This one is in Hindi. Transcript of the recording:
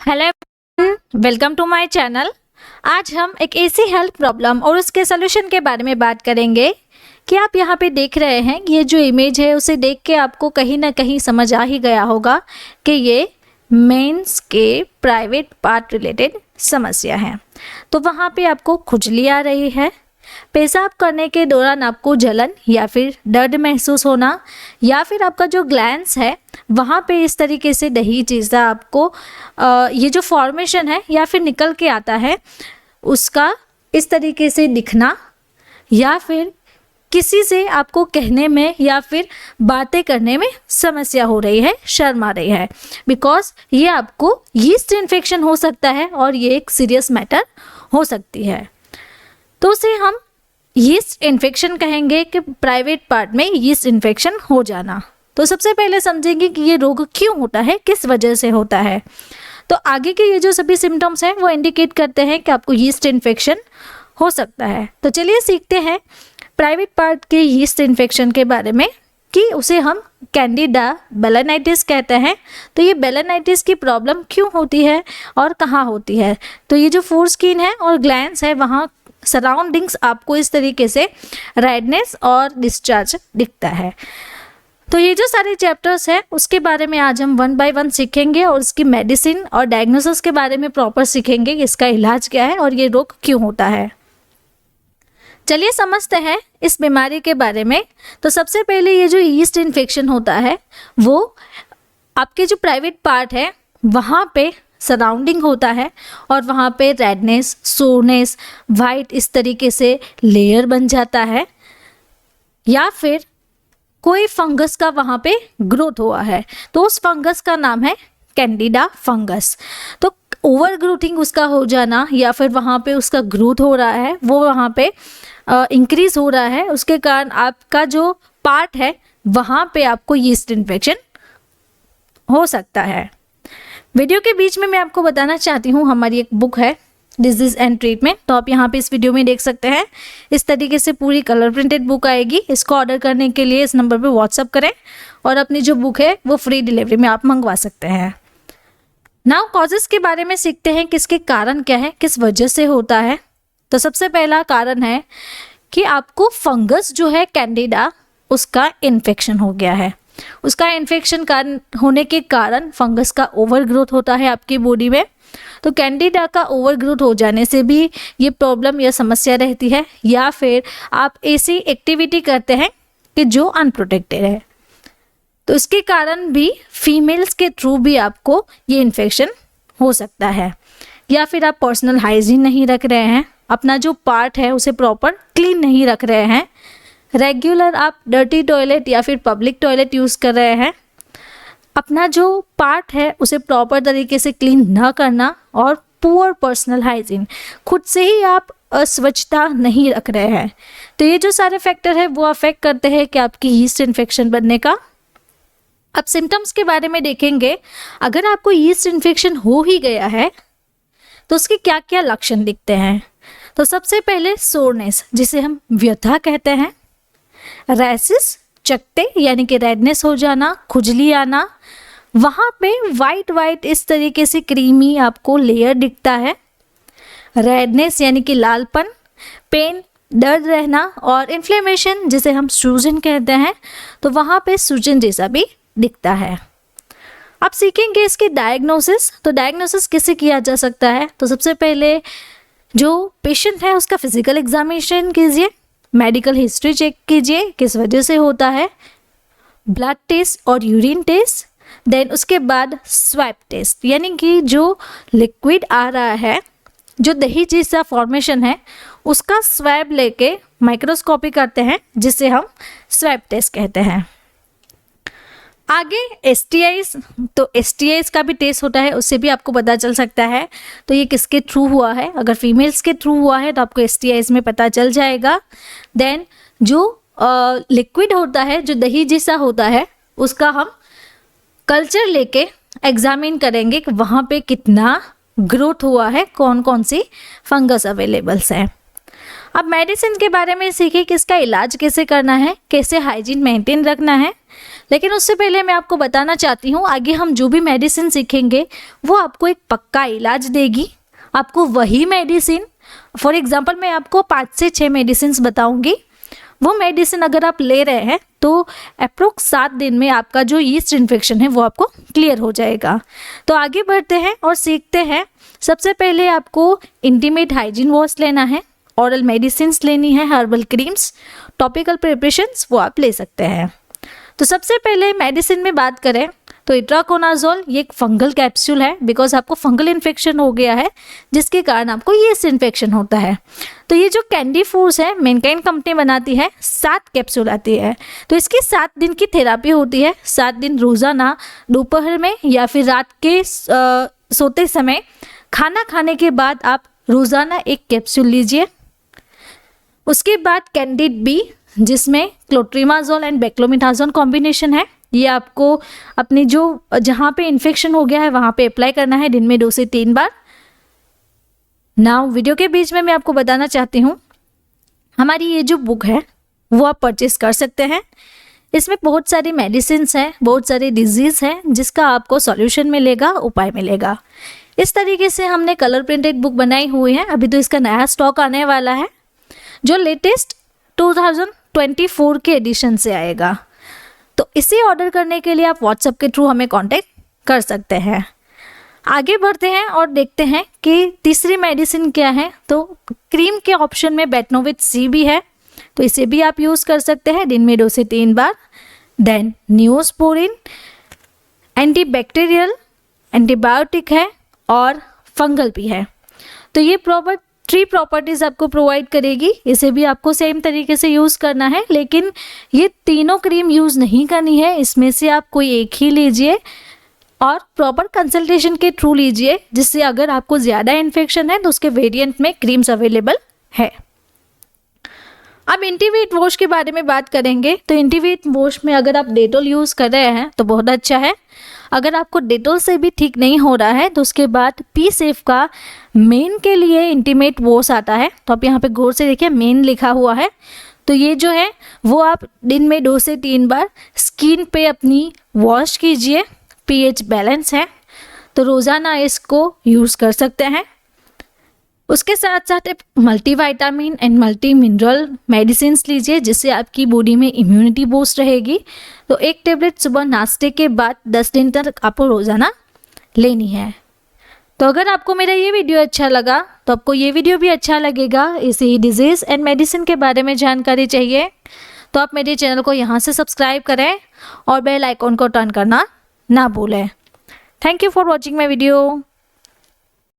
Hello, welcome to my channel. आज हम एक ऐसी हेल्थ प्रॉब्लम और उसके सोल्यूशन के बारे में बात करेंगे कि आप यहाँ पे देख रहे हैं, ये जो इमेज है उसे देख के आपको कहीं ना कहीं समझ आ ही गया होगा कि ये मेंस के प्राइवेट पार्ट रिलेटेड समस्या है। तो वहाँ पे आपको खुजली आ रही है, पेशाब करने के दौरान आपको जलन या फिर दर्द महसूस होना, या फिर आपका जो ग्लैंड्स है वहाँ पे इस तरीके से दही जैसा आपको ये जो फॉर्मेशन है या फिर निकल के आता है उसका इस तरीके से दिखना, या फिर किसी से आपको कहने में या फिर बातें करने में समस्या हो रही है, शर्म आ रही है, बिकॉज ये आपको यीस्ट इन्फेक्शन हो सकता है और ये एक सीरियस मैटर हो सकती है। तो उसे हम यीस्ट इन्फेक्शन कहेंगे कि प्राइवेट पार्ट में यीस्ट इन्फेक्शन हो जाना। तो सबसे पहले समझेंगे कि ये रोग क्यों होता है, किस वजह से होता है। तो आगे के ये जो सभी सिम्टम्स हैं वो इंडिकेट करते हैं कि आपको यीस्ट इन्फेक्शन हो सकता है। तो चलिए सीखते हैं प्राइवेट पार्ट के यीस्ट इन्फेक्शन के बारे में कि उसे हम कैंडिडा बेलेनाइटिस कहते हैं। तो ये बेलेनाइटिस की प्रॉब्लम क्यों होती है और कहाँ होती है। तो ये जो फोर स्किन है और ग्लैंड्स है वहाँ सराउंडिंग्स आपको इस तरीके से रेडनेस और डिस्चार्ज दिखता है। तो ये जो सारे चैप्टर्स हैं उसके बारे में आज हम 1 बाय 1 सीखेंगे और इसकी मेडिसिन और डायग्नोसिस के बारे में प्रॉपर सीखेंगे कि इसका इलाज क्या है और ये रोग क्यों होता है। चलिए समझते हैं इस बीमारी के बारे में। तो सबसे पहले ये जो यीस्ट इन्फेक्शन होता है वो आपके जो प्राइवेट पार्ट है वहाँ पे सराउंडिंग होता है और वहाँ पे रेडनेस, सोरनेस, वाइट इस तरीके से लेयर बन जाता है, या फिर कोई फंगस का वहाँ पे ग्रोथ हुआ है। तो उस फंगस का नाम है कैंडिडा फंगस। तो ओवर ग्रोथिंग उसका हो जाना या फिर वहाँ पे उसका ग्रोथ हो रहा है, वो वहाँ पे इंक्रीज हो रहा है, उसके कारण आपका जो पार्ट है वहाँ पे आपको यीस्ट इन्फेक्शन हो सकता है। वीडियो के बीच में मैं आपको बताना चाहती हूँ, हमारी एक बुक है डिजीज एंड ट्रीटमेंट। तो आप यहाँ पे इस वीडियो में देख सकते हैं, इस तरीके से पूरी कलर प्रिंटेड बुक आएगी। इसको ऑर्डर करने के लिए इस नंबर पे व्हाट्सअप करें और अपनी जो बुक है वो फ्री डिलीवरी में आप मंगवा सकते हैं। नाउ कॉजेस के बारे में सीखते हैं कि इसके कारण क्या है, किस वजह से होता है। तो सबसे पहला कारण है कि आपको फंगस जो है कैंडिडा उसका इन्फेक्शन हो गया है। उसका इन्फेक्शन कारण होने के कारण फंगस का ओवर ग्रोथ होता है आपकी बॉडी में। तो कैंडिडा का ओवर ग्रोथ हो जाने से भी ये प्रॉब्लम या समस्या रहती है, या फिर आप ऐसी एक्टिविटी करते हैं कि जो अनप्रोटेक्टेड है, तो इसके कारण भी फीमेल्स के थ्रू भी आपको ये इन्फेक्शन हो सकता है। या फिर आप पर्सनल हाइजीन नहीं रख रहे हैं, अपना जो पार्ट है उसे प्रॉपर क्लीन नहीं रख रहे हैं, रेगुलर आप डर्टी टॉयलेट या फिर पब्लिक टॉयलेट यूज़ कर रहे हैं, अपना जो पार्ट है उसे प्रॉपर तरीके से क्लीन न करना, और पुअर पर्सनल हाइजीन, खुद से ही आप अस्वच्छता नहीं रख रहे हैं। तो ये जो सारे फैक्टर है वो अफेक्ट करते हैं कि आपकी यीस्ट इन्फेक्शन बनने का। अब सिम्टम्स के बारे में देखेंगे। अगर आपको यीस्ट इन्फेक्शन हो ही गया है तो उसके क्या क्या लक्षण दिखते हैं। तो सबसे पहले सोरनेस, जिसे हम व्यथा कहते हैं, रैसेस, चकते यानी कि रेडनेस हो जाना, खुजली आना, वहाँ पे वाइट इस तरीके से क्रीमी आपको लेयर दिखता है, रेडनेस यानी कि लालपन, पेन, दर्द रहना, और इन्फ्लेमेशन जिसे हम सूजन कहते हैं, तो वहाँ पे सूजन जैसा भी दिखता है। अब सीखेंगे इसकी डायग्नोसिस। तो डायग्नोसिस कैसे किया जा सकता है। तो सबसे पहले जो पेशेंट है उसका फिजिकल एग्जामिनेशन कीजिए, मेडिकल हिस्ट्री चेक कीजिए किस वजह से होता है, ब्लड टेस्ट और यूरिन टेस्ट, देन उसके बाद स्वैब टेस्ट, यानी कि जो लिक्विड आ रहा है, जो दही जैसा फॉर्मेशन है, उसका स्वैब लेके माइक्रोस्कोपी करते हैं जिसे हम स्वैब टेस्ट कहते हैं। आगे STIs, तो STIs का भी टेस्ट होता है, उससे भी आपको पता चल सकता है। तो ये किसके थ्रू हुआ है, अगर फीमेल्स के थ्रू हुआ है तो आपको STIs में पता चल जाएगा। देन जो लिक्विड होता है, जो दही जैसा होता है, उसका हम कल्चर लेके एग्जामिन करेंगे कि वहाँ पे कितना ग्रोथ हुआ है, कौन कौन सी फंगस अवेलेबल्स हैं। अब मेडिसिन के बारे में सीखिए कि इसका इलाज कैसे करना है, कैसे हाइजीन मेंटेन रखना है। लेकिन उससे पहले मैं आपको बताना चाहती हूँ, आगे हम जो भी मेडिसिन सीखेंगे वो आपको एक पक्का इलाज देगी। आपको वही मेडिसिन, फॉर एग्जांपल मैं आपको 5 से 6 मेडिसिन बताऊंगी, वो मेडिसिन अगर आप ले रहे हैं तो अप्रोक्स 7 दिन में आपका जो यीस्ट इन्फेक्शन है वो आपको क्लियर हो जाएगा। तो आगे बढ़ते हैं और सीखते हैं। सबसे पहले आपको इंटीमेट हाइजीन वॉश लेना है, ऑरल मेडिसिन लेनी है, हर्बल क्रीम्स, टॉपिकल प्रिपरेशंस वो आप ले सकते हैं। तो सबसे पहले मेडिसिन में बात करें तो इट्राकोनाजोल, ये एक फंगल कैप्सूल है, बिकॉज आपको फंगल इन्फेक्शन हो गया है जिसके कारण आपको यीस्ट इन्फेक्शन होता है। तो ये जो कैंडी फूड्स है, मैनकाइंड कंपनी बनाती है, 7 कैप्सूल आती है। तो इसकी 7 दिन की थेरापी होती है। 7 दिन रोज़ाना दोपहर में या फिर रात के सोते समय खाना खाने के बाद आप रोज़ाना एक कैप्सूल लीजिए। उसके बाद कैंडिड बी, जिसमें क्लोट्रीमाजोल एंड बेक्लोमिथाजोन कॉम्बिनेशन है, ये आपको अपनी जो जहाँ पे इन्फेक्शन हो गया है वहाँ पे अप्लाई करना है दिन में 2 से 3 बार। नाउ वीडियो के बीच में मैं आपको बताना चाहती हूँ, हमारी ये जो बुक है वो आप परचेस कर सकते हैं। इसमें बहुत सारी मेडिसिन्स हैं, बहुत सारी डिजीज़ हैं जिसका आपको सॉल्यूशन मिलेगा, उपाय मिलेगा। इस तरीके से हमने कलर प्रिंटेड बुक बनाई हुई है। अभी तो इसका नया स्टॉक आने वाला है जो लेटेस्ट 2024 के एडिशन से आएगा। तो इसे ऑर्डर करने के लिए आप व्हाट्सएप के थ्रू हमें कांटेक्ट कर सकते हैं। आगे बढ़ते हैं और देखते हैं कि तीसरी मेडिसिन क्या है। तो क्रीम के ऑप्शन में बेटनोविट सी भी है, तो इसे भी आप यूज़ कर सकते हैं दिन में 2 से 3 बार। देन न्यूस्पोरिन एंटीबैक्टीरियल, एंटीबायोटिक है और फंगल भी है। तो ये 3 प्रॉपर्टीज़ आपको प्रोवाइड करेगी। इसे भी आपको सेम तरीके से यूज़ करना है, लेकिन ये तीनों क्रीम यूज़ नहीं करनी है। इसमें से आप कोई एक ही लीजिए और प्रॉपर कंसल्टेशन के थ्रू लीजिए, जिससे अगर आपको ज़्यादा इन्फेक्शन है तो उसके वेरिएंट में क्रीम्स अवेलेबल है। अब एंटीवेट वॉश के बारे में बात करेंगे। तो एंटीवेट वॉश में अगर आप डेटॉल यूज़ कर रहे हैं तो बहुत अच्छा है। अगर आपको डेटॉल से भी ठीक नहीं हो रहा है तो उसके बाद पी सेफ का मेन के लिए इंटीमेट वॉश आता है। तो आप यहाँ पे गौर से देखिए, मेन लिखा हुआ है। तो ये जो है वो आप दिन में 2 से 3 बार स्किन पे अपनी वॉश कीजिए। पीएच बैलेंस है तो रोज़ाना इसको यूज़ कर सकते हैं। उसके साथ साथ एक multivitamin and multi mineral medicine लीजिए, जिससे आपकी बॉडी में इम्यूनिटी बूस्ट रहेगी। तो 1 टेबलेट सुबह नाश्ते के बाद 10 दिन तक आपको रोज़ाना लेनी है। तो अगर आपको मेरा ये वीडियो अच्छा लगा तो आपको ये वीडियो भी अच्छा लगेगा। इसी ही डिजीज़ एंड मेडिसिन के बारे में जानकारी चाहिए तो आप मेरे चैनल को यहाँ से सब्सक्राइब करें और बेल आइकॉन को टर्न करना ना भूलें। Thank you for watching my video.